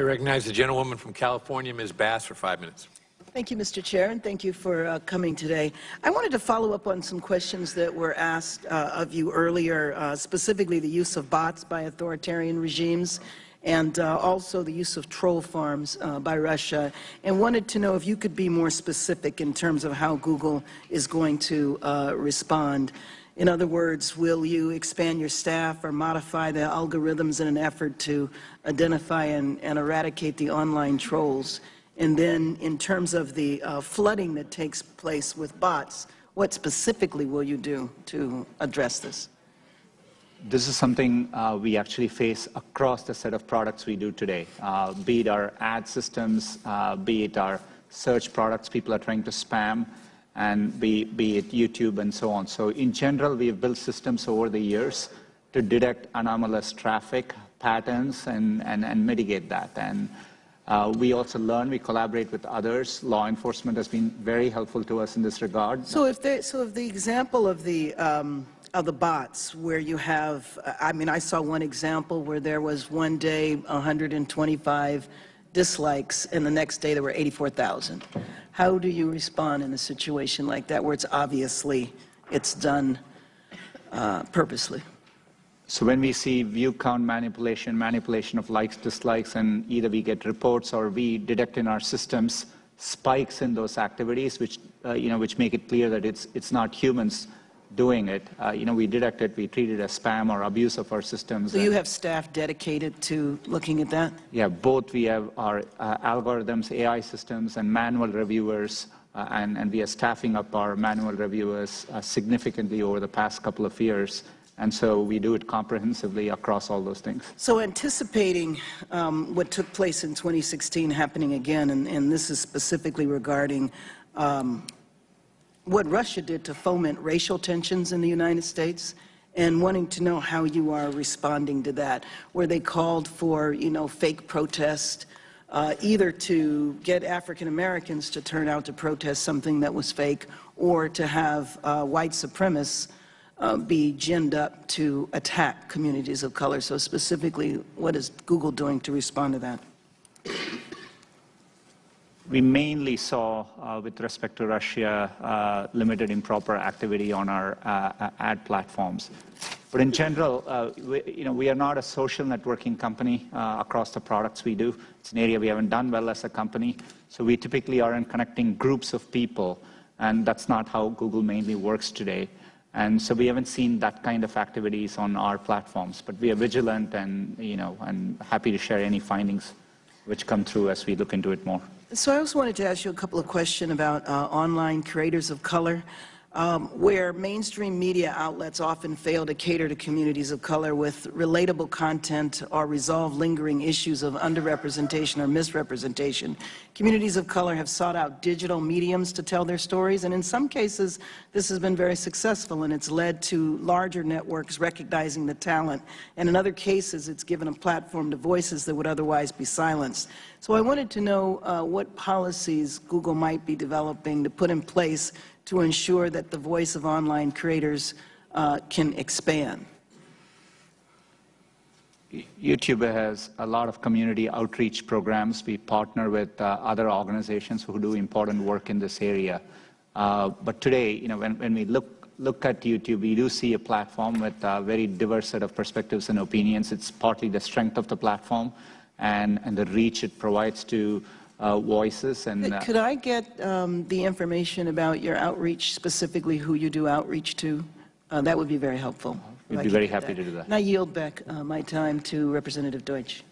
I recognize the gentlewoman from California, Ms. Bass, for 5 minutes. Thank you, Mr. Chair, and thank you for coming today. I wanted to follow up on some questions that were asked of you earlier, specifically the use of bots by authoritarian regimes and also the use of troll farms by Russia, and wanted to know if you could be more specific in terms of how Google is going to respond. In other words, will you expand your staff or modify the algorithms in an effort to identify and eradicate the online trolls? And then in terms of the flooding that takes place with bots, what specifically will you do to address this? This is something we actually face across the set of products we do today, be it our ad systems, be it our search products people are trying to spam, and be it YouTube and so on. So in general, we have built systems over the years to detect anomalous traffic patterns and mitigate that. And we also learn, we collaborate with others. Law enforcement has been very helpful to us in this regard. So if the example of the bots where you have, I mean, I saw one example where there was one day 125 dislikes and the next day there were 84,000. How do you respond in a situation like that where it's obviously done purposely? So when we see view count manipulation, manipulation of likes, dislikes, and either we get reports or we detect in our systems spikes in those activities, which which make it clear that it's not humans doing it. We detect it, we treat it as spam or abuse of our systems. So you have staff dedicated to looking at that? Yeah, both. We have our algorithms, AI systems, and manual reviewers, and we are staffing up our manual reviewers significantly over the past couple of years. And so we do it comprehensively across all those things. So anticipating what took place in 2016 happening again, and this is specifically regarding what Russia did to foment racial tensions in the United States, and wanting to know how you are responding to that, where they called for, fake protest, either to get African Americans to turn out to protest something that was fake, or to have white supremacists be ginned up to attack communities of color. So specifically, what is Google doing to respond to that? We mainly saw, with respect to Russia, limited improper activity on our ad platforms. But in general, we are not a social networking company across the products we do. It's an area we haven't done well as a company. So we typically aren't connecting groups of people, and that's not how Google mainly works today. And so we haven't seen that kind of activities on our platforms. But we are vigilant and, and happy to share any findings which come through as we look into it more. So I also wanted to ask you a couple of questions about online creators of color, where mainstream media outlets often fail to cater to communities of color with relatable content or resolve lingering issues of underrepresentation or misrepresentation. Communities of color have sought out digital mediums to tell their stories, and in some cases this has been very successful, and it's led to larger networks recognizing the talent, and in other cases it's given a platform to voices that would otherwise be silenced. So I wanted to know what policies Google might be developing to put in place to ensure that the voice of online creators can expand. YouTube has a lot of community outreach programs. We partner with other organizations who do important work in this area. But today, when we look at YouTube, we do see a platform with a very diverse set of perspectives and opinions. It's partly the strength of the platform and the reach it provides to voices. And could I get the information about your outreach, specifically who you do outreach to? That would be very helpful. We'd be very happy to do that. And I yield back my time to Representative Deutsch.